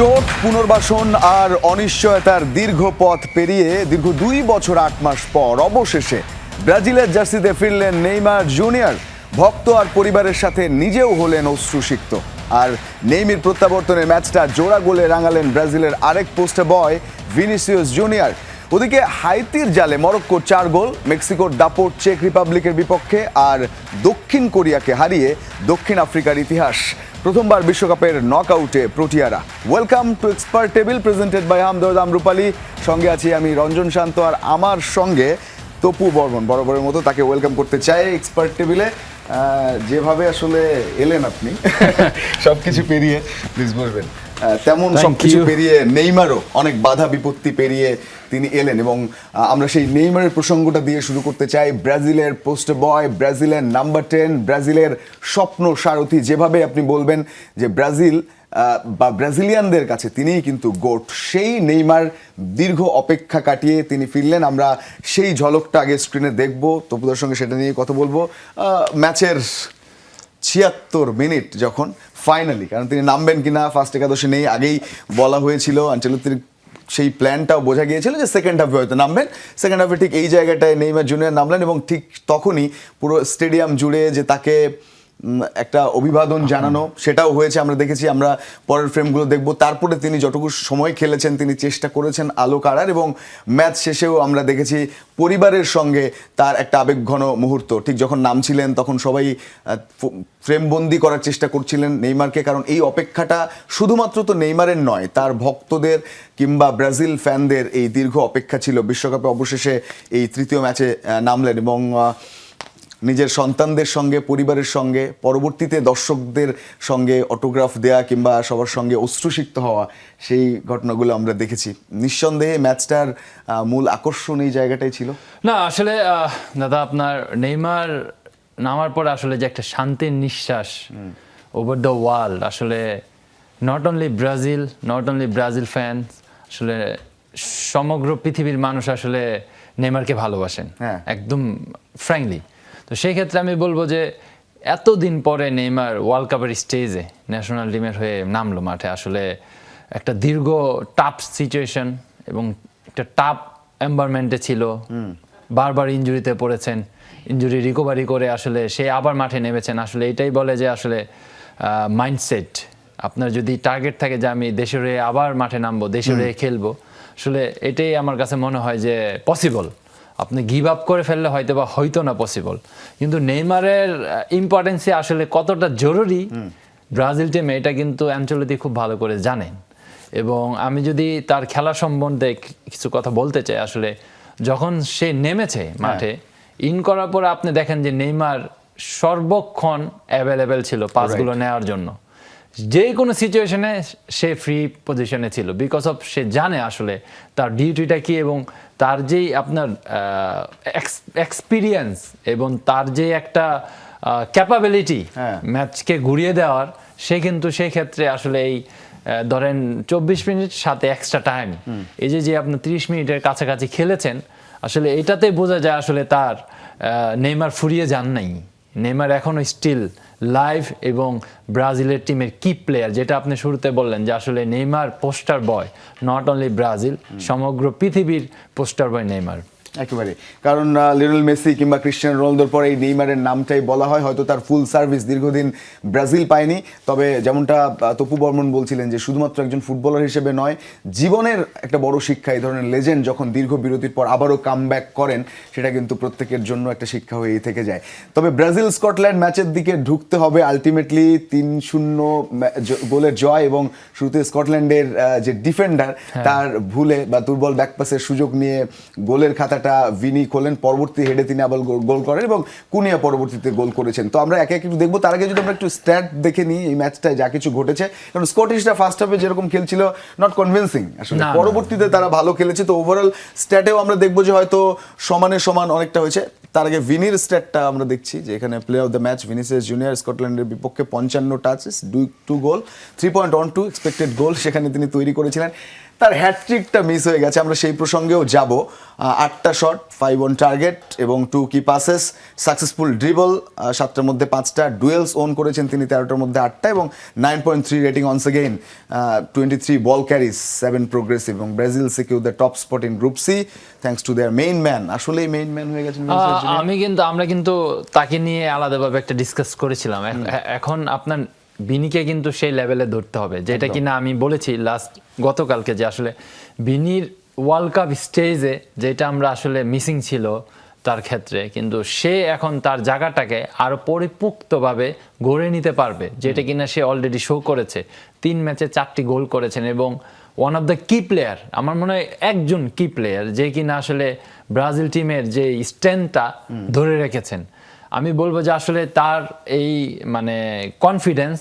চোট, পুনর্বাসন আর অনিশ্চয়তার দীর্ঘ পথ পেরিয়ে দীর্ঘ 2 বছর 8 মাস পর অবশেষে ব্রাজিলের জার্সিতে ফিরলেন নেইমার জুনিয়র। ভক্ত আর পরিবারের সাথে নিজেও হলেন অশ্রুসিক্ত। আর নেইমির প্রত্যাবর্তনের ম্যাচটা জোড়া গোলে রাঙালেন ব্রাজিলের আরেক পোস্টার বয় ভিনিসিয়াস জুনিয়র। ওদিকে হাইতির জালে মরক্কোর 4 গোল, মেক্সিকোর দাপট চেক রিপাবলিকের বিপক্ষে আর দক্ষিণ কোরিয়াকে হারিয়ে দক্ষিণ আফ্রিকার ইতিহাস। প্রথমবার বিশ্বকাপের নকআউটে প্রোটিয়ারা। Welcome to expert table, presented by Hamdard Amrupali. সঙ্গে আছি আমি রঞ্জন শান্ত, আর আমার সঙ্গে তপু বর্মন। বরাবরের মতো তাকে ওয়েলকাম করতে চাই এক্সপার্ট টেবিলে। যেভাবে আসলে এলেন আপনি সবকিছু পেরিয়ে, প্লিজ বলবেন, তেমন সবকিছু পেরিয়ে নেইমারও অনেক বাধা বিপত্তি পেরিয়ে তিনি এলেন। এবং আমরা সেই নেইমারের প্রসঙ্গটা দিয়ে শুরু করতে চাই। ব্রাজিলের পোস্টার বয়, ব্রাজিলের নাম্বার 10, ব্রাজিলের স্বপ্ন সারথি, যেভাবে আপনি বলবেন যে ব্রাজিল বা ব্রাজিলিয়ানদের কাছে তিনিই কিন্তু গোট। সেই নেইমার দীর্ঘ অপেক্ষা কাটিয়ে তিনি ফিরলেন। আমরা সেই ঝলকটা আগে স্ক্রিনে দেখব, তপুদার সঙ্গে সেটা নিয়ে কথা বলবো। ম্যাচের 76 মিনিট যখন ফাইনালি, কারণ তিনি নামবেন কিনা ফার্স্ট একাদশে নেই, আগেই বলা হয়েছিল, আনচেলত্তির সেই প্ল্যানটাও বোঝা গিয়েছিল যে সেকেন্ড হাফে হয়তো নামবেন। সেকেন্ড হাফে ঠিক এই জায়গাটায় নেইমার জুনিয়র নামলেন এবং ঠিক তখনই পুরো স্টেডিয়াম জুড়ে যে তাকে একটা অভিবাদন জানানো, সেটাও হয়েছে, আমরা দেখেছি। আমরা পরের ফ্রেমগুলো দেখব। তারপরে তিনি যতটুকু সময় খেলেছেন তিনি চেষ্টা করেছেন আলো কাড়ার, এবং ম্যাচ শেষেও আমরা দেখেছি পরিবারের সঙ্গে তার একটা আবেগঘন মুহূর্ত। ঠিক যখন নামছিলেন তখন সবাই ফ্রেমবন্দি করার চেষ্টা করছিলেন নেইমারকে, কারণ এই অপেক্ষাটা শুধুমাত্র তো নেইমারের নয়, তার ভক্তদের কিংবা ব্রাজিল ফ্যানদের এই দীর্ঘ অপেক্ষা ছিল। বিশ্বকাপে অবশেষে এই তৃতীয় ম্যাচে নামলেন এবং নিজের সন্তানদের সঙ্গে, পরিবারের সঙ্গে, পরবর্তীতে দর্শকদের সঙ্গে অটোগ্রাফ দেয়া কিংবা সবার সঙ্গে অশ্রুসিক্ত হওয়া, সেই ঘটনাগুলো আমরা দেখেছি। নিঃসন্দেহে ম্যাচটার মূল আকর্ষণ এই জায়গাটাই ছিল। না আসলে দাদা, আপনার নেইমার নামার পর আসলে যে একটা শান্তির নিঃশ্বাস ওভার দ্য ওয়ার্ল্ড, আসলে নট অনলি ব্রাজিল ফ্যান, আসলে সমগ্র পৃথিবীর মানুষ আসলে নেইমারকে ভালোবাসেন একদম ফ্র্যাঙ্কলি। তো সেই ক্ষেত্রে আমি বলবো যে এতদিন পরে নেইমার ওয়ার্ল্ড কাপের স্টেজে ন্যাশনাল টিমের হয়ে নামলো মাঠে। আসলে একটা দীর্ঘ টাফ সিচুয়েশন এবং একটা টাফ এনভায়রনমেন্টে ছিল, বারবার ইনজুরিতে পড়েছেন, ইনজুরি রিকভারি করে আসলে সে আবার মাঠে নেমেছেন। আসলে এটাই বলে যে আসলে মাইন্ডসেট, আপনার যদি টার্গেট থাকে যে আমি দেশের হয়ে আবার মাঠে নামবো, দেশের হয়ে খেলবো, আসলে এটাই আমার কাছে মনে হয় যে পসিবল। আপনি গিভ আপ করে ফেললে হয়তো না পসিবল, কিন্তু নেইমারের ইম্পর্টেন্সে আসলে কতটা জরুরি ব্রাজিল টিমে, এটা কিন্তু আনচেলত্তি খুব ভালো করে জানেন। এবং আমি যদি তার খেলা সম্বন্ধে কিছু কথা বলতে চাই, আসলে যখন সে নেমেছে মাঠে ইন করার পর আপনি দেখেন যে নেইমার সর্বক্ষণ অ্যাভেলেবেল ছিল পাসগুলো নেওয়ার জন্য। যে কোনো সিচুয়েশনে সে ফ্রি পজিশনে ছিল, বিকজ অফ সে জানে আসলে তার ডিউটিটা কি, এবং তার যেই আপনার এক্সপিরিয়েন্স এবং তার যে একটা ক্যাপাবিলিটি ম্যাচকে ঘুরিয়ে দেওয়ার, সে কিন্তু সেই ক্ষেত্রে আসলে এই ধরেন 24 মিনিট সাথে এক্সট্রা টাইম, এই যে আপনার 30 মিনিটের কাছাকাছি খেলেছেন, আসলে এটাতে বোঝা যায় আসলে তার নেইমার ফুরিয়ে যান নাই। নেইমার এখনো স্টিল লাইভ এবং ব্রাজিলের টিমের কি প্লেয়ার, যেটা আপনি শুরুতে বললেন যে আসলে Neymar poster boy, not only Brazil, সমগ্র পৃথিবীর পোস্টার বয় নেইমার। একেবারে, কারণ লিওনেল মেসি কিংবা ক্রিশ্চিয়ানো রোনালদোর পরে এই নেইমারের নামটাই বলা হয়। হয়তো তার ফুল সার্ভিস দীর্ঘদিন ব্রাজিল পায়নি, তবে যেমনটা তপু বর্মন বলছিলেন যে শুধুমাত্র একজন ফুটবলার হিসেবে নয়, জীবনের একটা বড় শিক্ষা। এই ধরনের লেজেন্ড যখন দীর্ঘ বিরতির পর আবারও কামব্যাক করেন, সেটা কিন্তু প্রত্যেকের জন্য একটা শিক্ষা হয়েই থেকে যায়। তবে ব্রাজিল স্কটল্যান্ড ম্যাচের দিকে ঢুকতে হবে। আলটিমেটলি 3-0 গোলের জয়, এবং শুরুতে স্কটল্যান্ডের যে ডিফেন্ডার তার ভুলে বা দুর্বল ব্যাকপাসের সুযোগ নিয়ে গোলের খাতাটা ভিনি খোলেন, পরবর্তী হেডে তিনি আবার গোল করেন এবং কুনিয়া পরবর্তীতে গোল করেছেন। তো আমরা একে একটু দেখবো। তার আগে যদি আমরা একটু স্ট্যাট দেখে নিই এই ম্যাচটায় যা কিছু ঘটেছে, কারণ স্কটিশরা ফার্স্ট হাফে যেরকম খেলছিল নট কনভিন্সিং, আসলে পরবর্তীতে তারা ভালো খেলেছে। তো ওভারঅল স্ট্যাটেও আমরা দেখবো যে হয়তো সমানে সমান অনেকটা হয়েছে। তার আগে ভিনির স্ট্যাটটা আমরা দেখছি যে এখানে player of the match Vinicius junior, স্কটল্যান্ডের বিপক্ষে 55 টাচেস, 2 গোল, 3.12 এক্সপেক্টেড গোল সেখানে তিনি তৈরি করেছিলেন। তার হ্যাটট্রিকটা মিস হয়ে গেছে, আমরা সেই প্রসঙ্গেও যাব। 8টা শট, 5 অন টার্গেট এবং 2 কি পাসেস, সাকসেসফুল ড্রিবল 7টার মধ্যে 5টা, ডুয়েলস ওন করেছেন তিনি 13টার মধ্যে 8টা এবং 9.3 rating once again, 23 ball carries, 7 progressive এবং Brazil secure the top spot in group C thanks to their main man. আসলেই মেইন ম্যান হয়ে গেছেন আমরা কিন্তু তাকে নিয়ে আলাদাভাবে একটা ডিসকাস করেছিলাম। এখন আপনার বিনিকে কিন্তু সেই লেভেলে ধরতে হবে, যেটা কিনা আমি বলেছি গতকালকে, যে আসলে বিনির ওয়ার্ল্ড কাপ স্টেজে যেটা আমরা আসলে মিসিং ছিল তার ক্ষেত্রে, কিন্তু সে এখন তার জায়গাটাকে আরো পরিপুক্তভাবে গড়ে নিতে পারবে, যেটা কিনা সে অলরেডি শো করেছে। 3 ম্যাচে 4টি গোল করেছেন এবং ওয়ান অফ দ্য কি প্লেয়ার, আমার মনে হয় একজন কি প্লেয়ার, যে কিনা আসলে ব্রাজিল টিমের যে স্ট্রেংথটা ধরে রেখেছেন। আমি বলবো যে আসলে তার এই মানে কনফিডেন্স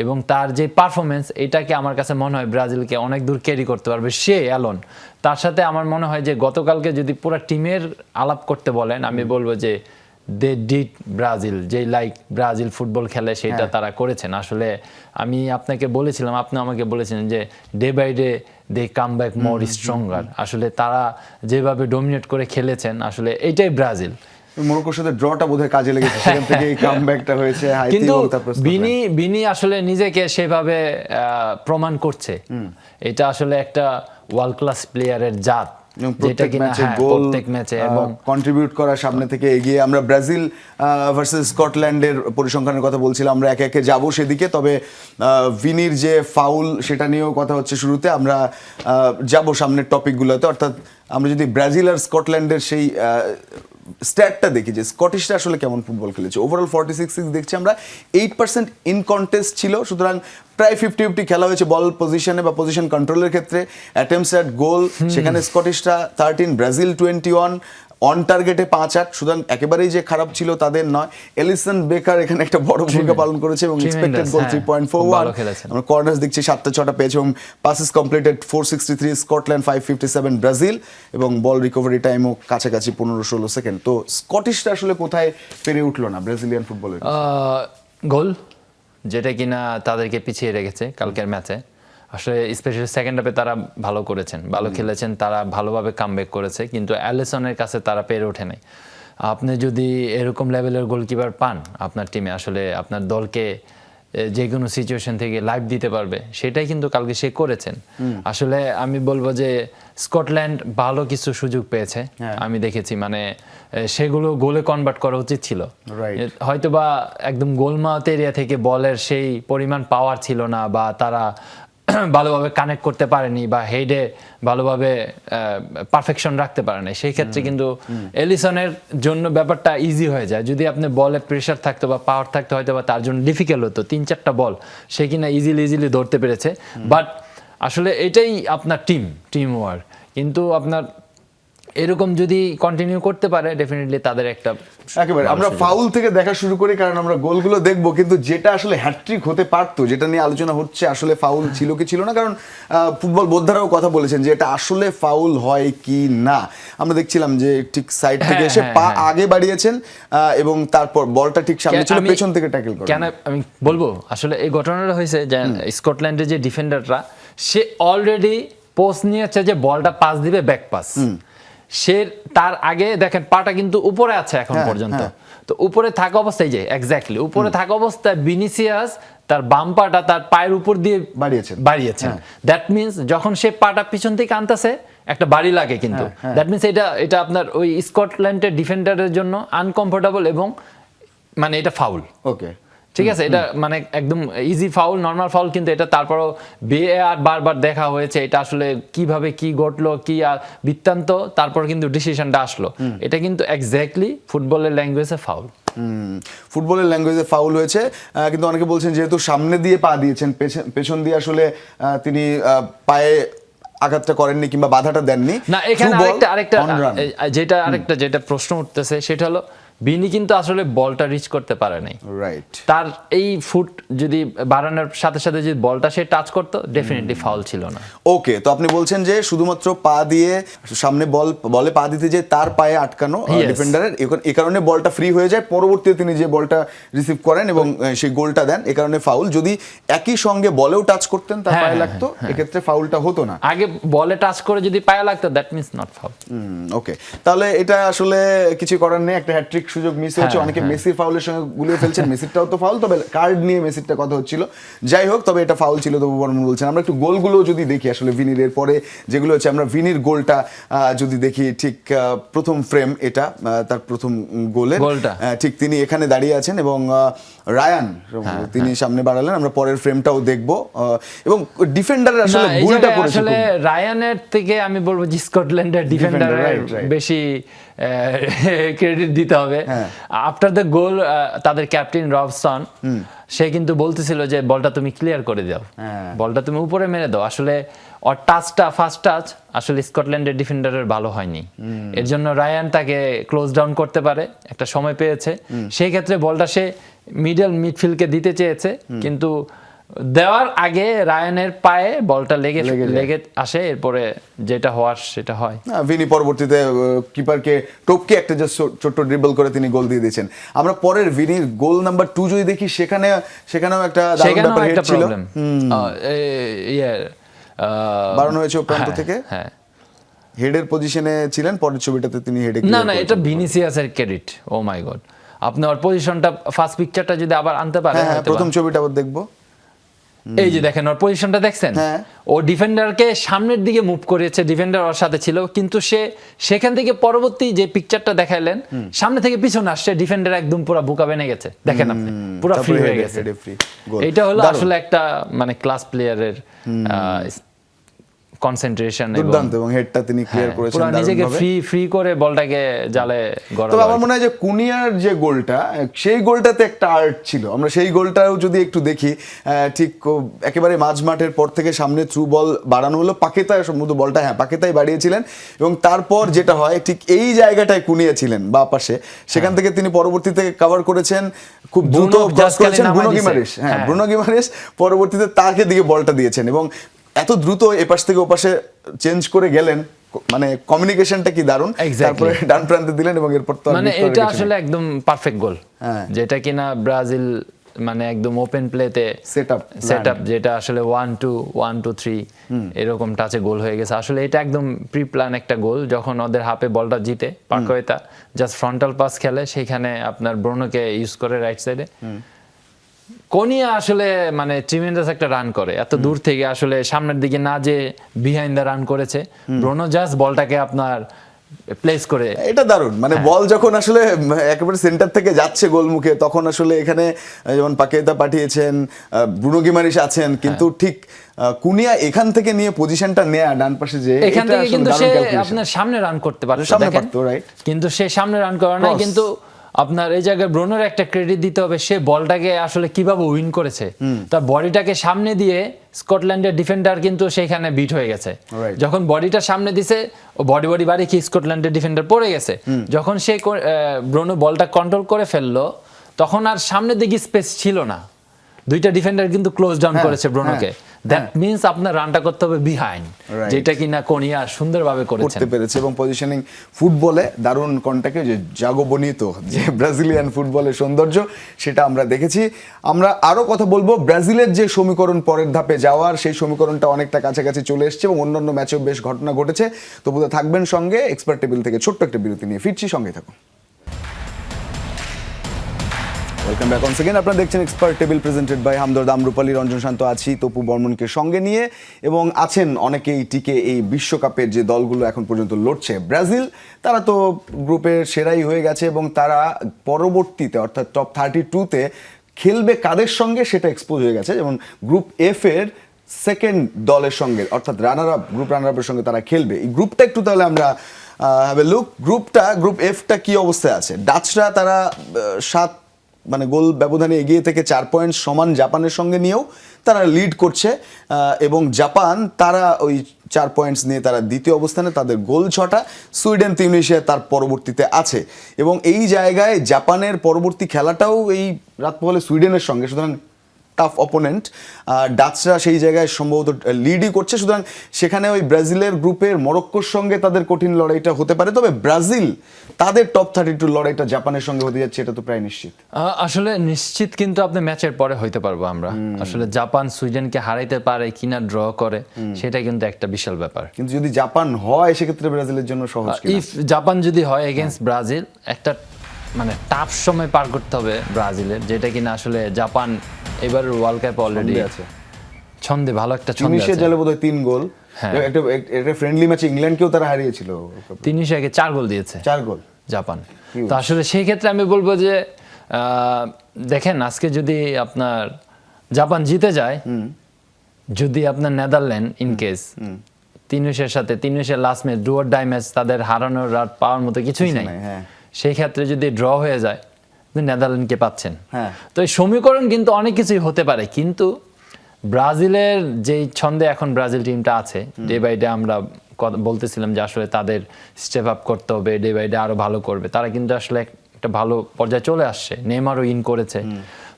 এবং তার যে পারফরমেন্স, এটাকে আমার কাছে মনে হয় ব্রাজিলকে অনেক দূর ক্যারি করতে পারবে সে অ্যালোন। তার সাথে আমার মনে হয় যে গতকালকে যদি পুরো টিমের আলাপ করতে বলেন, আমি বলবো যে দে ডিড ব্রাজিল, যে লাইক ব্রাজিল ফুটবল খেলে সেটা তারা করেছেন। আসলে আমি আপনাকে বলেছিলাম, আপনি আমাকে বলেছিলেন যে day by day they come back more stronger. আসলে তারা যেভাবে ডমিনেট করে খেলেছেন, আসলে এইটাই ব্রাজিল। মরক্কোর সাথে ড্রটা বোধহয় কাজে লেগেছে, সেখান থেকে এই কামব্যাকটা হয়েছে। কিন্তু বিনি আসলে নিজেকে সেভাবে প্রমাণ করছে, এটা আসলে একটা ওয়ার্ল্ড ক্লাস প্লেয়ারের জাত, যেটা কিনা প্রত্যেক ম্যাচে এবং কন্ট্রিবিউট করা, সামনে থেকে এগিয়ে। আমরা ব্রাজিল ভার্সেস স্কটল্যান্ডের পরিসংখ্যানের কথা বলছিলাম, আমরা একে একে যাব সেদিকে। তবে ভিনির যে ফাউল, সেটা নিয়েও কথা হচ্ছে শুরুতে। আমরা যাব সামনের টপিকগুলোতে, অর্থাৎ আমরা যদি ব্রাজিল আর স্কটল্যান্ডের সেই স্ট্যাটটা দেখি যে স্কটিশরা আসলে কেমন ফুটবল খেলেছে। ওভারঅল 46-6 দেখছি আমরা, 8% ইন কন্টেস্ট ছিল, সুতরাং প্রায় 50-50 খেলা হয়েছে বল পজিশনে বা পজিশন কন্ট্রোলের ক্ষেত্রে। অ্যাটেম্পটস অ্যাট গোল, সেখানে স্কটিশরা 13, ব্রাজিল 21, অন টার্গেটে 5-8, সুতরাং একেবারেই যে খারাপ ছিল তাদের নয়। এলিসন বেকার এখানে একটা বড় ভূমিকা পালন করেছে এবং এক্সপেক্টেড গোল 3.41। আমরা কর্নার্স দেখছি 7টা পেয়েছে এবং পাসেস কমপ্লিটেড 463 স্কটল্যান্ড, 557 ব্রাজিল এবং বল রিকভারি টাইমও কাছাকাছি 15-16 সেকেন্ড। তো স্কটিশটা আসলে কোথায় পেরে উঠলো না ব্রাজিলিয়ান ফুটবলের? গোল, যেটা কিনা তাদেরকে পিছিয়ে রেখেছে কালকের ম্যাচে। আসলে স্পেশালি সেকেন্ড হাফে তারা ভালো করেছেন, ভালো খেলেছেন, তারা ভালোভাবে কামব্যাক করেছে, কিন্তু অ্যালিসনের কাছে তারা পেরে ওঠে নাই। আপনি যদি এরকম লেভেলের গোলকিপার পান আপনার টিমে, আসলে আপনার দলকে যে কোনো সিচুয়েশন থেকে লাইভ দিতে পারবে, সেটাই কিন্তু কালকে সে করেছেন। আসলে আমি বলবো যে স্কটল্যান্ড ভালো কিছু সুযোগ পেয়েছে, আমি দেখেছি, মানে সেগুলো গোলে কনভার্ট করা উচিত ছিল। হয়তোবা একদম গোলমাউথ এরিয়া থেকে বলের সেই পরিমাণ পাওয়ার ছিল না, বা তারা ভালোভাবে কানেক্ট করতে পারেনি, বা হেডে ভালোভাবে পারফেকশন রাখতে পারেনি। সেই ক্ষেত্রে কিন্তু এলিসনের জন্য ব্যাপারটা ইজি হয়ে যায়। যদি আপনি বলে প্রেশার থাকতো বা পাওয়ার থাকতো, হয়তো বা তার জন্য ডিফিকাল্ট হতো। 3-4টা বল সে কিনা ইজিলি ধরতে পেরেছে। বাট আসলে এটাই আপনার টিম ওয়ার্ক। কিন্তু আপনার এরকম যদি কন্টিনিউ করতে পারে, ডেফিনেটলি তাদের একটা একেবারে আমরা ফাউল থেকে দেখা শুরু করি, কারণ আমরা গোলগুলো দেখবো, কিন্তু যেটা আসলে হ্যাটট্রিক হতে পারতো, যেটা নিয়ে আলোচনা হচ্ছে, আসলে ফাউল ছিল কি ছিল না। কারণ ফুটবল বোদ্ধারাও কথা বলেছেন যে এটা আসলে ফাউল হয় কি না। আমরা দেখছিলাম যে ঠিক সাইড থেকে এসে পা আগে বাড়িয়েছেন এবং তারপর বলটা ঠিক সামনে ছিল, পেছন থেকে ট্যাকল করে। কেন আমি বলবো, আসলে এই ঘটনাটা হয়েছে যে স্কটল্যান্ডের যে ডিফেন্ডাররা, সে অলরেডি পোস্ট নিয়েছে যে বলটা পাস দিবে, ব্যাক পাস। সে তার আগে দেখেন পাটা কিন্তু উপরে আছে এখন পর্যন্ত। তো উপরে থাকা অবস্থায়, যে এক্স্যাক্টলি উপরে থাকা অবস্থায় ভিনিসিয়াস তার বাম পাটা তার পায়ের উপর দিয়ে বাড়িয়েছেন। দ্যাট মিনস যখন সে পাটা পিছন থেকে আনতেছে, একটা বাড়ি লাগে, কিন্তু দ্যাট মিনস এটা আপনার ওই স্কটল্যান্ডের ডিফেন্ডারের জন্য আনকমফোর্টেবল এবং মানে এটা ফাউল। ওকে, ঠিক আছে, এটা মানে একদম ইজি ফাউল, নর্মাল ফাউল, কিন্তু এটা তারপরও VAR বারবার দেখা হয়েছে, এটা আসলে কিভাবে কি ঘটলো, কি বৃত্তান্ত, তারপর কিন্তু ডিসিশনটা আসলো। এটা কিন্তু এক্স্যাক্টলি ফুটবলের ল্যাঙ্গুয়েজে ফাউল। ফুটবলের ল্যাঙ্গুয়েজে ফাউল হয়েছে, কিন্তু অনেকে বলছেন যেহেতু সামনে দিয়ে পা দিয়েছেন, পেছন দিয়ে আসলে তিনি পায়ে আঘাতটা করেননি কিংবা বাধাটা দেননি। না, এখানে আরেকটা যেটা প্রশ্ন উঠতেছে, সেটা হলো বিনি কিন্তু আসলে বলটা রিচ করতে পারে নাই। রাইট। তার এই ফুট যদি বাড়ানোর সাথে সাথে যদি বলটা সে টাচ করতো ডেফিনেটলি ফাউল ছিল না। ওকে, তো আপনি বলছেন যে শুধুমাত্র পা দিয়ে সামনে বলে পা দিতে যে তার পায়ে আটকানো ডিফেন্ডারের, এই কারণে বলটা ফ্রি হয়ে যায়, পরবর্তীতে তিনি যে বলটা রিসিভ করেন এবং সেই গোলটা দেন, এই কারণে ফাউল। যদি একই সঙ্গে বলেও টাচ করতেন তার পায়ে লাগতো, এক্ষেত্রে ফাউলটা হতো না। আগে বলে টাচ করে যদি পায়ে লাগতো দ্যাট মিন্স নট ফাউল। ওকে, তাহলে এটা আসলে কিছু করার নেই, একটা হ্যাটট্রিক সুযোগ মিস হয়েছে। অনেকে মেসির ফাউলের সঙ্গে গুলিয়ে ফেলছেন, মেসিরটাও তো ফাউল, তবে কার্ড নিয়ে মেসিরটা কথা হচ্ছিল। যাই হোক, তবে এটা ফাউল ছিল তবু বর্মন বলছেন। আমরা একটু গোলগুলো যদি দেখি আসলে ভিনির এর পরে যেগুলো হচ্ছে, আমরা ভিনির গোলটা যদি দেখি, ঠিক প্রথম ফ্রেম এটা তার প্রথম গোলের, ঠিক তিনি এখানে দাঁড়িয়ে আছেন এবং রায়ান তিনি সামনে বাড়ালেন। আমরা পরের ফ্রেমটাও দেখব এবং ডিফেন্ডারের আসলে ভুলটা করেছে। আসলে রায়ানের থেকে আমি বলবো যে স্কটল্যান্ডের ডিফেন্ডারের বেশি ক্রেডিট দিতে হবে। আফটার দ্য গোল তাদের ক্যাপ্টেন রবসন সে কিন্তু বলতেছিল যে বলটা তুমি ক্লিয়ার করে দাও, বলটা তুমি উপরে মেরে দাও। আসলে ওর টাচটা, ফার্স্ট টাচ আসলে স্কটল্যান্ডের ডিফেন্ডারের ভালো হয়নি, এর জন্য রায়ান তাকে ক্লোজ ডাউন করতে পারে, একটা সময় পেয়েছে। সেই ক্ষেত্রে বলটা সে মিডফিল্ডকে দিতে চেয়েছে, কিন্তু দেওয়ার আগে রায়ানের পায়ে বলটা লেগে আসে, এরপরে যেটা হওয়ার সেটা হয়। ভিনি পরবর্তীতে কিপারকে টপকে একটা জাস্ট ছোট্ট ড্রিবল করে তিনি গোল দিয়ে দিয়েছেন। আমরা পরের ভিনির গোল নাম্বার 2 যদি দেখি, সেখানেও একটা দারুণ ব্যাপার হেড ছিল, বাড়ানো হয়েছে প্রান্ত থেকে, হেডের পজিশনে ছিলেন। পরের ছবিটাতে তিনি হেডে, না এটা ভিনিসিয়াসের ক্রেডিট। ও মাই গড, আপনি ওর পজিশনটা, ফার্স্ট পিকচারটা যদি আবার আনতে পারেন, প্রথম ছবিটা আবার দেখবো। এই যে দেখেন ওর পজিশনটা দেখছেন, ও ডিফেন্ডারকে সামনের দিকে মুভ করেছে, ডিফেন্ডার ওর সাথে ছিল, কিন্তু সে সেখান থেকে পরবর্তী যে পিকচারটা দেখাইলেন, সামনে থেকে পিছনে আসছে, ডিফেন্ডার একদম পুরো বুকা বেনে গেছে, দেখেন আপনি পুরো ফ্রি হয়ে গেছে। এটা হলো আসলে একটা মানে ক্লাস প্লেয়ারের কনসেন্ট্রেশন এবং হেডটা তিনি ক্লিয়ার করেছেন, নিজেকে ফ্রি করে বলটাকে জালে গড়া। তবে আমার মনে হয় যে কুনিয়ার যে গোলটা, সেই গোলটাতে একটা আর্ট ছিল। আমরা সেই গোলটাও যদি একটু দেখি, ঠিক একেবারে মাঝ মাঠের পর থেকে সামনে থ্রু বল বাড়ানো হলো, পাকেতায় সম্ভবত বলটা, পাকেতাই বাড়িয়েছিলেন, এবং তারপর যেটা হয় ঠিক এই জায়গাটায় কুনিয়া ছিলেন বা পাশে, সেখান থেকে তিনি পরবর্তীতে কভার করেছেন, খুব দ্রুত ক্রস করেছেন ব্রুনো গিমারেস, পরবর্তীতে তাকে দিকে বলটা দিয়েছেন এবং এত দ্রুত এপাশ থেকে ওপাশে চেঞ্জ করে গেলেন, মানে কমিউনিকেশনটা কি দারুণ। তারপরে ডান প্রান্তে দিলেন এবং এরপর তো মানে এটা আসলে একদম পারফেক্ট গোল, যেটা কিনা ব্রাজিল মানে একদম ওপেন প্লেতে সেটআপ, যেটা আসলে 1-2-1-2-3 এরকম টাচে গোল হয়ে গেছে। আসলে এটা একদম প্রি প্ল্যান একটা গোল। যখন ওদের হাফে বলটা জিতে, পাকোয়েতা জাস্ট ফ্রন্টাল পাস খেলে, সেখানে আপনার ব্রুনোকে ইউজ করে রাইট সাইডে, কোনিয়া আসলে মানে ট্রিমেন্ডাস একটা রান করে এত দূর থেকে, আসলে সামনের দিকে না যে বিহাইন্ড দ্য রান করেছে, ব্রুনো জাস্ট বলটাকে আপনার প্লেস করে, এটা দারুণ। মানে বল যখন আসলে একেবারে সেন্টার থেকে যাচ্ছে গোলমুখে, তখন আসলে এখানে যেমন পাকেতা পাঠিয়েছেন, ব্রুনো গিমারিস আছেন, কিন্তু ঠিক কুনিয়া এখান থেকে নিয়ে পজিশনটা নেয়া ডান পাশে, যে এখান থেকে কিন্তু সে আপনার সামনে রান করতে পারে, কিন্তু সে সামনে রান করে না। কিন্তু আপনার এই জায়গায় ব্রুনোর একটা ক্রেডিট দিতে হবে, সে বলটাকে আসলে কিভাবে উইন করেছে, তার বডিটাকে সামনে দিয়ে স্কটল্যান্ডের ডিফেন্ডার কিন্তু সেখানে বিট হয়ে গেছে। যখন বডিটা সামনে দিছে, ও বডি বাড়ি কি স্কটল্যান্ডের ডিফেন্ডার পড়ে গেছে। যখন সে ব্রুনো বলটা কন্ট্রোল করে ফেললো, তখন আর সামনের দিকে স্পেস ছিল না, দুইটা ডিফেন্ডার কিন্তু ক্লোজ ডাউন করেছে ব্রুনোকে। দ্যাট মিন্স আপনার রানটা করতে হবে বিহাইন্ড, যেটা কিনা কোনিয়া সুন্দরভাবে করতে পেরেছে। এবং পজিশনিং ফুটবলে দারুণ কন্টাক্টে যে জাগো বনিতো, যে ব্রাজিলিয়ান ফুটবলের সৌন্দর্য, সেটা আমরা দেখেছি। আমরা আরো কথা বলবো ব্রাজিলের যে সমীকরণ পরের ধাপে যাওয়ার, সেই সমীকরণটা অনেকটা কাছাকাছি চলে এসেছে এবং অন্যান্য ম্যাচেও বেশ ঘটনা ঘটেছে। তবু থাকবেন সঙ্গে, এক্সপার্ট টেবিল থেকে ছোট্ট একটা বিরতি নিয়ে ফিরছি, সঙ্গে থাকুন। Welcome back once again. আপনারা দেখছেন expert table presented by Hamdard, Amrupali, Ranjan Shanto আছি, তপু বর্মনকে সঙ্গে নিয়ে, এবং আছেন অনেকেই টিকে এই বিশ্বকাপের যে দলগুলো এখন পর্যন্ত লড়ছে। ব্রাজিল তারা তো গ্রুপের সেরাই হয়ে গেছে এবং তারা পরবর্তীতে অর্থাৎ টপ 32-তে খেলবে কাদের সঙ্গে সেটা এক্সপোজ হয়ে গেছে। যেমন গ্রুপ এফ এর সেকেন্ড দলের সঙ্গে অর্থাৎ গ্রুপ রানার আপের সঙ্গে তারা খেলবে। এই গ্রুপটা একটু তাহলে আমরা হ্যাভ এ লুক। গ্রুপ এফটা কি অবস্থায় আছে? ডাচরা তারা 7 মানে গোল ব্যবধানে এগিয়ে থেকে 4 পয়েন্ট সমান জাপানের সঙ্গে নিয়েও তারা লিড করছে, এবং জাপান তারা ওই 4 পয়েন্টস নিয়ে তারা দ্বিতীয় অবস্থানে, তাদের গোল 6টা, সুইডেন তিউনিশিয়া তার পরবর্তীতে আছে। এবং এই জায়গায় জাপানের পরবর্তী খেলাটাও এই রাত পোহালে সুইডেনের সঙ্গে, সুতরাং টাফ অপোনেন্ট। ডাচরা সেই জায়গায় সম্ভবত লিডই করছে, সুতরাং সেখানে ওই ব্রাজিলের গ্রুপের মরক্কোর সঙ্গে তাদের কঠিন লড়াইটা হতে পারে। তবে ব্রাজিল তাদের টপ 32 লড়াইটা জাপানের সঙ্গে হতে যাচ্ছে, এটা তো প্রায় নিশ্চিত। আসলে নিশ্চিত, কিন্তু আপনি ম্যাচের পরে হইতে পারবো আমরা। আসলে জাপান সুইডেনকে হারাইতে পারে কিনা, ড্র করে, সেটা কিন্তু একটা বিশাল ব্যাপার। কিন্তু যদি জাপান হয় সেক্ষেত্রে ব্রাজিলের জন্য সহজ কিনা? ইফ জাপান যদি হয় এগেইনস্ট ব্রাজিল, একটা মানে টাফ সময় পার করতে হবে ব্রাজিলের, যেটা কিনা আসলে জাপান এবার ওয়ার্ল্ড কাপ অলরেডি আছে, ছন্দে ভালো একটা ছন্দে তিউনিশিয়া আছে। জেলে বোধহয় 3 গোল। একটা ফ্রেন্ডলি ম্যাচে ইংল্যান্ডকেও তারা হারিয়েছিল, তিউনিশিয়াকে 4 গোল দিয়েছে 4 গোল জাপান। তো আসলে সেই ক্ষেত্রে আমি বলবো যে দেখেন, আজকে যদি আপনার জাপান জিতে যায়, যদি আপনার নেদারল্যান্ড ইন কেস তিউনিশিয়ার সাথে, তিউনিশিয়ার last match do or die match, তাদের হারানোর আর পাওয়ার মতো কিছুই নাই, হ্যাঁ। সেই ক্ষেত্রে যদি ড্র হয়ে যায়, নেদারল্যান্ডকে পাচ্ছেন। হ্যাঁ। তো এই সমীকরণ কিন্তু অনেক কিছুই হতে পারে, কিন্তু ব্রাজিলের যেই ছন্দে এখন ব্রাজিল টিমটা আছে, ডে বাই ডে আমরা বলতেছিলাম যে আসলে তাদের স্টেপ আপ করতে হবে, ডে বাই ডে আরো ভালো করবে, তারা কিন্তু আসলে একটা ভালো পর্যায়ে চলে আসছে, নেইমারও ইন করেছে।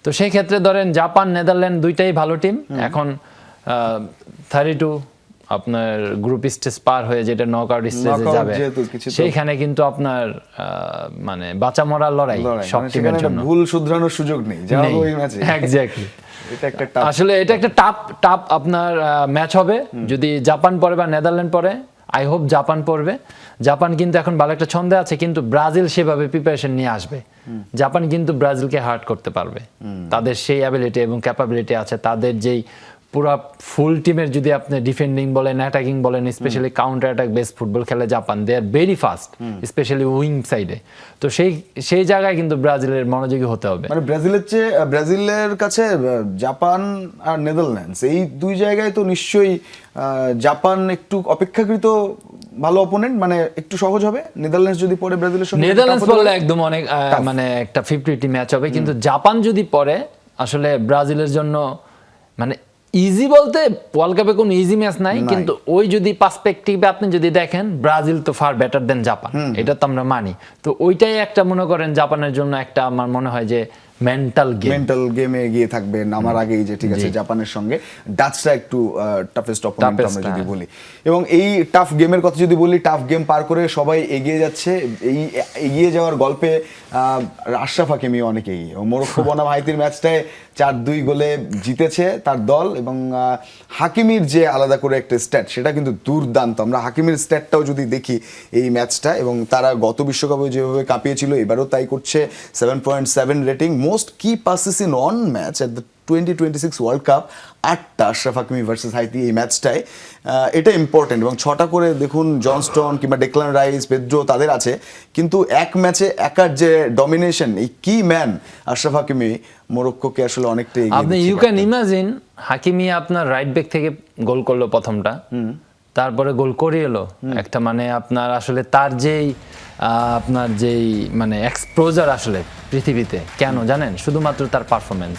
তো সেই ক্ষেত্রে ধরেন জাপান নেদারল্যান্ড দুইটাই ভালো টিম। এখন 32 আপনার গ্রুপ স্টেজ পার হয়ে যেটা নকআউট স্টেজে যাবে, সেইখানে কিন্তু আপনার মানে বাঁচা মরার লড়াই সব টিমের জন্য, ভুল শুধরানোর সুযোগ নেই, যা হবে ওই ম্যাচে। এক্স্যাক্টলি, এটা একটা টাফ, আসলে এটা একটা টাফ আপনার ম্যাচ হবে। যদি জাপান পড়ে বা নেদারল্যান্ড পড়ে, আই হোপ জাপান পড়বে। জাপান কিন্তু এখন ভালো একটা ছন্দে আছে, কিন্তু ব্রাজিল সেভাবে প্রিপারেশন নিয়ে আসবে। জাপান কিন্তু ব্রাজিলকে হার্ট করতে পারবে, তাদের সেই অ্যাবিলিটি এবং ক্যাপাবিলিটি আছে। তাদের যেই পুরো ফুল টিমের, যদি আপনি ডিফেন্ডিং বলেন, অ্যাটাকিং বলেন, specially counter attack best football খেলে Japan, they are very fast, specially wing সাইডে। তো সেই জায়গায় কিন্তু ব্রাজিলের মনোযোগী হতে হবে। মানে ব্রাজিলের কাছে জাপান আর নেদারল্যান্ডস, এই দুই জায়গায় তো নিশ্চয়ই জাপান একটু অপেক্ষাকৃত ভালো অপোনেন্ট, মানে একটু সহজ হবে। নেদারল্যান্ডস যদি পড়ে ব্রাজিলের সঙ্গে, নেদারল্যান্ডস পড়লে একদম অনেক মানে একটা 50-50 ম্যাচ হবে, কিন্তু জাপান যদি পড়ে, আসলে ব্রাজিলের জন্য মানে ইজি বলতে ওয়ার্ল্ড কাপে কোনো ইজি ম্যাচ নাই, কিন্তু ওই যদি পার্সপেক্টিভে আপনি যদি দেখেন, ব্রাজিল তো ফার বেটার দেন জাপান, এটা তো আমরা মানি। তো ওইটাই একটা মনে করেন জাপানের জন্য একটা, আমার মনে হয় যে মেন্টাল গেমে এগিয়ে থাকবে নামার আগেই, যে ঠিক আছে জাপানের সঙ্গে ডাচরা একটু টাফেস্ট অপোনেন্ট আমরা যদি বলি। এবং এই টাফ গেমের কথা যদি বলি, টাফ গেম পার করে সবাই এগিয়ে যাচ্ছে। এই এগিয়ে যাওয়ার গল্পে আশরাফ হাকিমি অনেক এগিয়ে। মরক্কো বনাম হাইতির ম্যাচটায় 4-2 গোলে জিতেছে তার দল, এবং হাকিমির যে আলাদা করে একটা স্ট্যাট, সেটা কিন্তু দুর্দান্ত। আমরা হাকিমির স্ট্যাটটাও যদি দেখি এই ম্যাচটা, এবং তারা গত বিশ্বকাপে যেভাবে কাঁপিয়েছিল, এবারও তাই করছে। 7.7 rating, most key passes in one match at the 2026 world cup 8টা আশরাফ হাকিমি ভার্সেস হাইতি এই ম্যাচটায়। এটা ইম্পর্টেন্ট, এবং 6টা করে দেখুন জনস্টন কিংবা ডেক্লান রাইস, পেদ্রো তাদের আছে, কিন্তু এক ম্যাচে একার যে ডমিনেশন, এই কি ম্যান আশরাফ হাকিমি মরক্কোকে আসলে অনেকটাই এগিয়ে আপনি ইউ ক্যান ইমাজিন, হাকিমি আপনার রাইট ব্যাক থেকে গোল করলো প্রথমটা, তারপরে গোল করে এলো একটা, মানে আপনার আসলে তার যেই আপনার যেই মানে এক্সপোজার আসলে পৃথিবীতে, কেন জানেন? শুধুমাত্র তার পারফরমেন্স।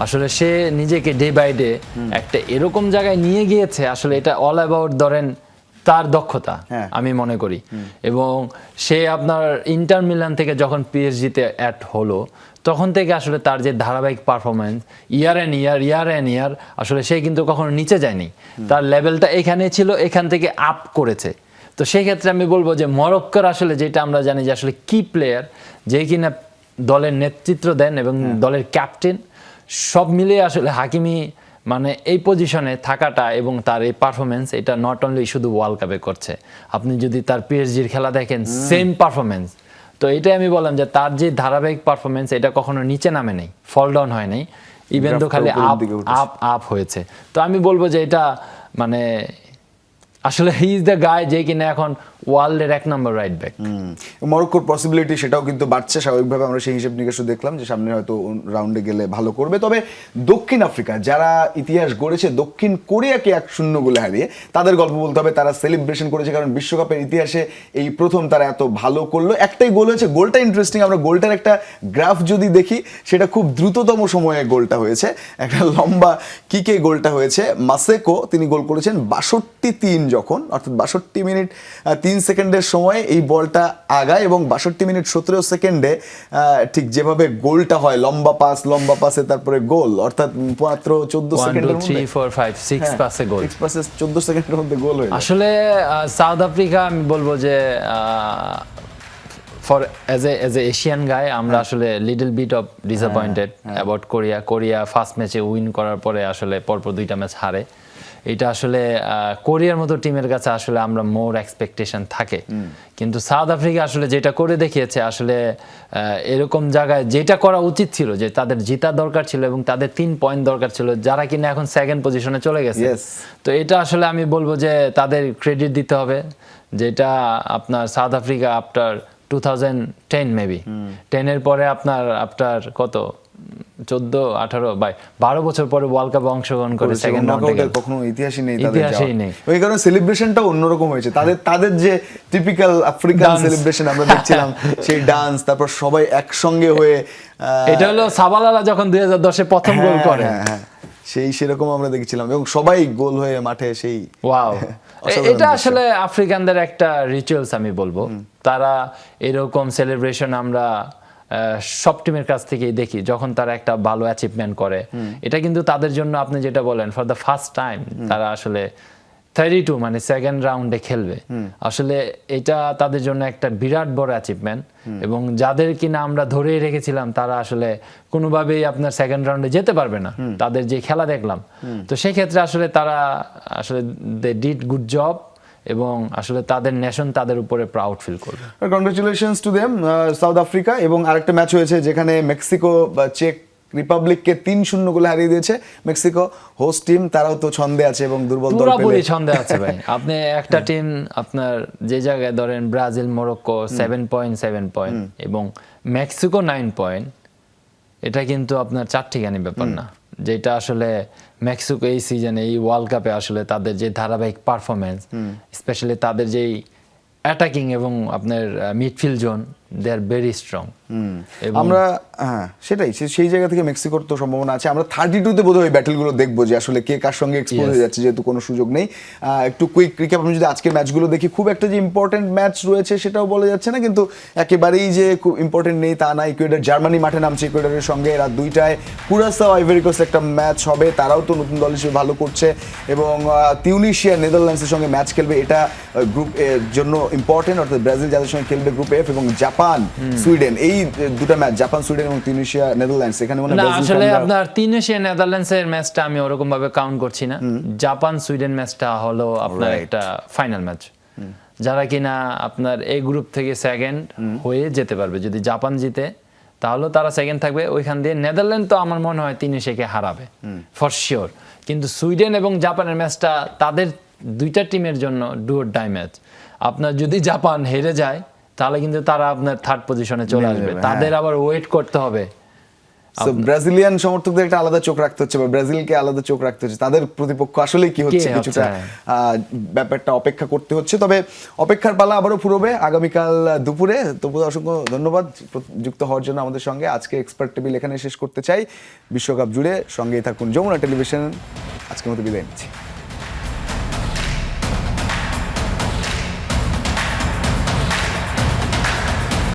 আসলে সে নিজেকে ডে বাই ডে একটা এরকম জায়গায় নিয়ে গিয়েছে, আসলে এটা অল অ্যাবাউট ধরেন তার দক্ষতা, আমি মনে করি। এবং সে আপনার ইন্টার মিলান থেকে যখন পিএসজিতে অ্যাড হলো, তখন থেকে আসলে তার যে ধারাবাহিক পারফরমেন্স, ইয়ার অ্যান্ড ইয়ার, আসলে সে কিন্তু কখনো নিচে যায়নি। তার লেভেলটা এখানে ছিল, এখান থেকে আপ করেছে। তো সেই ক্ষেত্রে আমি বলবো যে মরক্কোর আসলে যেটা আমরা জানি যে আসলে কি প্লেয়ার, যে কিনা দলের নেতৃত্ব দেন এবং দলের ক্যাপ্টেন, সব মিলিয়ে আসলে হাকিমি মানে এই পজিশনে থাকাটা এবং তার এই পারফরমেন্স, এটা নট অনলি শুধু ওয়ার্ল্ড কাপে করছে। আপনি যদি তার পিএসজির খেলা দেখেন, সেম পারফরমেন্স। তো এটাই আমি বললাম যে তার যে ধারাবাহিক পারফরমেন্স, এটা কখনো নিচে নামে নেই, ফল ডাউন হয় নাই, ইভেন তো খালি আপ হয়েছে। তো আমি বলবো যে এটা মানে আসলে হি ইজ দ্য গাই, যে কিনা এখন ওয়ার্ল্ডের 1 নম্বর রাইট ব্যাক। মরক্কোর পসিবিলিটি সেটাও কিন্তু বাড়ছে স্বাভাবিকভাবে, আমরা সেই হিসেব নিকেশও দেখলাম যে সামনে হয়তো রাউন্ডে গেলে ভালো করবে। তবে দক্ষিণ আফ্রিকা যারা ইতিহাস গড়েছে দক্ষিণ কোরিয়াকে 1-0 গোলে হারিয়ে, তাদের গল্প বলতে হবে। তারা সেলিব্রেশন করেছে কারণ বিশ্বকাপের ইতিহাসে এই প্রথম তারা এত ভালো করলো। একটাই গোল হয়েছে, গোলটা ইন্টারেস্টিং। আমরা গোলটার একটা গ্রাফ যদি দেখি, সেটা খুব দ্রুততম সময়ে গোলটা হয়েছে, একটা লম্বা কিকে গোলটা হয়েছে। মাসেকো তিনি গোল করেছেন 62-3 যখন, অর্থাৎ 62 মিনিট 3 সেকেন্ডের সময় এই বলটা আগায় এবং 62 মিনিট 17 সেকেন্ডে ঠিক যেভাবে গোলটা হয়, লম্বা পাসে তারপরে গোল, অর্থাৎ মাত্র 14 সেকেন্ডের মধ্যে 1 2 3 4 5 6 পাসে গোল, 6 পাসে 14 সেকেন্ডের মধ্যে গোল হয়ে যায়। আসলে সাউথ আফ্রিকা আমি বলবো যে for as a Asian guy আমরা আসলে little bit of disappointed about Korea first ম্যাচে উইন করার পরে আসলে পরপর 2টা ম্যাচ হারে। এটা আসলে কোরিয়ার মতো টিমের কাছে আসলে আমরা মোর এক্সপেকটেশন থাকে, কিন্তু সাউথ আফ্রিকা আসলে যেটা করে দেখিয়েছে আসলে এরকম জায়গায় যেটা করা উচিত ছিল, যে তাদের জেতা দরকার ছিল এবং তাদের 3 পয়েন্ট দরকার ছিল, যারা কিনা এখন সেকেন্ড পজিশনে চলে গেছে। তো এটা আসলে আমি বলবো যে তাদের ক্রেডিট দিতে হবে, যেটা আপনার সাউথ আফ্রিকা আফটার 2010 মেবি 10-এর পরে আপনার কত 14-18 বছর পরে ওয়ার্ল্ড কাপে অংশগ্রহণ করে সেকেন্ড রাউন্ডে গেল। কখনো ইতিহাসই নেই তাদের, ইতিহাসই নেই। ওই কারণে সেলিব্রেশনটা অন্যরকম হয়েছে। তাদের যে টিপিক্যাল আফ্রিকান সেলিব্রেশন আমরা দেখছিলাম, সেই ডান্স, তারপর সবাই একসঙ্গে হয়ে, এটা হলো সাবালালা যখন 2010-এ প্রথম গোল করে, সেরকম আমরা দেখছিলাম এবং সবাই গোল হয়ে মাঠে সেই ওয়াও। এটা আসলে আফ্রিকানদের একটা রিচুয়ালস আমি বলবো। তারা এরকম সেলিব্রেশন আমরা সব টিমের কাছ থেকেই দেখি যখন তারা একটা ভালো অ্যাচিভমেন্ট করে। এটা কিন্তু তাদের জন্য আপনি যেটা বলেন ফর দ্য ফার্স্ট টাইম তারা আসলে 32 মানে সেকেন্ড রাউন্ডে খেলবে, আসলে এটা তাদের জন্য একটা বিরাট বড় অ্যাচিভমেন্ট। এবং যাদের কিনা আমরা ধরেই রেখেছিলাম তারা আসলে কোনোভাবেই আপনার সেকেন্ড রাউন্ডে যেতে পারবে না, তাদের যে খেলা দেখলাম, তো সেই ক্ষেত্রে আসলে তারা আসলে দে ডিড গুড জব এবং আসলে তাদের নেশন তাদের উপরে প্রাউড ফিল করবে। Congratulations to them south Africa. এবং আরেকটা ম্যাচ হয়েছে যেখানে মেক্সিকো বা চেক রিপাবলিককে 3-0 গোলে হারিয়ে দিয়েছে। মেক্সিকো হোস্ট টিম, তারাও তো ছন্দে আছে এবং দুর্বল দল পেলে পুরোপুরি ছন্দে আছে ভাই। আপনি একটা টিম আপনার যে জায়গায় ধরেন ব্রাজিল মরক্কো 7 পয়েন্ট এবং মেক্সিকো 9 পয়েন্ট, এটা কিন্তু আপনার চারটিখানি ব্যাপার না, যেটা আসলে মেক্সিকো এই সিজনে এই ওয়ার্ল্ড কাপে আসলে তাদের যে ধারাবাহিক পারফরমেন্স, স্পেশালি তাদের যেই অ্যাটাকিং এবং আপনার midfield zone, they are very strong. আমরা সেটাই সেই জায়গা থেকে মেক্সিকোর তো সম্ভাবনা আছে। আমরা 32-তে বোধহয় ওই ব্যাটেলগুলো দেখবো যে আসলে কে কার সঙ্গে এক্সপোজ হয়ে যাচ্ছে, যেহেতু কোনো সুযোগ নেই। একটু কুইক রিক্যাপ, আমি যদি আজকের ম্যাচগুলো দেখি, খুব একটা যে ইম্পর্টেন্ট ম্যাচ রয়েছে সেটাও বলা যাচ্ছে না, কিন্তু একেবারেই যে খুব ইম্পর্টেন্ট নেই তা না। ইকুয়েডর জার্মানি মাঠে নামছে ইকুয়েডরের সঙ্গে, রাত 2টায় কুরাসাও আইভরি কোস্ট একটা ম্যাচ হবে, তারাও তো নতুন দল হিসেবে ভালো করছে। এবং তিউনিশিয়া নেদারল্যান্ডসের সঙ্গে ম্যাচ খেলবে, এটা গ্রুপ এর জন্য ইম্পর্টেন্ট, অর্থাৎ ব্রাজিল যাদের সঙ্গে খেলবে গ্রুপ এফ, এবং জাপান সুইডেন, এই দুটো ম্যাচ জাপান সুইডেন এবং তিউনিশিয়া নেদারল্যান্ডস, এখানে মনে হয় আসলে আপনার তিউনিশিয়া নেদারল্যান্ডসের ম্যাচটা আমি ওরকম ভাবে কাউন্ট করছি না। জাপান সুইডেন ম্যাচটা হলো আপনার একটা ফাইনাল ম্যাচ, যারা কিনা আপনার এই গ্রুপ থেকে সেকেন্ড হয়ে যেতে পারবে। যদি জাপান জিতে তাহলে তারা সেকেন্ড থাকবে, ওইখান দিয়ে নেদারল্যান্ড তো আমার মনে হয় তিউনিশিয়াকে হারাবে ফর শিওর। কিন্তু সুইডেন এবং জাপানের ম্যাচটা তাদের দুইটা টিমের জন্য ডু অর ডাই ম্যাচ। আপনার যদি জাপান হেরে যায় তাহলে কিন্তু তারা আপনার থার্ড পজিশনে চলে আসবে, তাদের আবার ওয়েট করতে হবে। ব্রাজিলিয়ান সমর্থকদের একটা আলাদা চোখ রাখতে হচ্ছে, বা ব্রাজিলকে আলাদা চোখ রাখতে হচ্ছে, তাদের প্রতিপক্ষ আসলে কি হচ্ছে কিছুটা ব্যাপারটা অপেক্ষা করতে হচ্ছে। তবে অপেক্ষার পালা আবারও ফুরবে আগামীকাল দুপুরে। তবু অসংখ্য ধন্যবাদ যুক্ত হওয়ার জন্য আমাদের সঙ্গে। আজকে এক্সপার্ট টেবিল এখানে শেষ করতে চাই। বিশ্বকাপ জুড়ে সঙ্গেই থাকুন যমুনা টেলিভিশন। আজকের মতো বিদায় নিচ্ছি।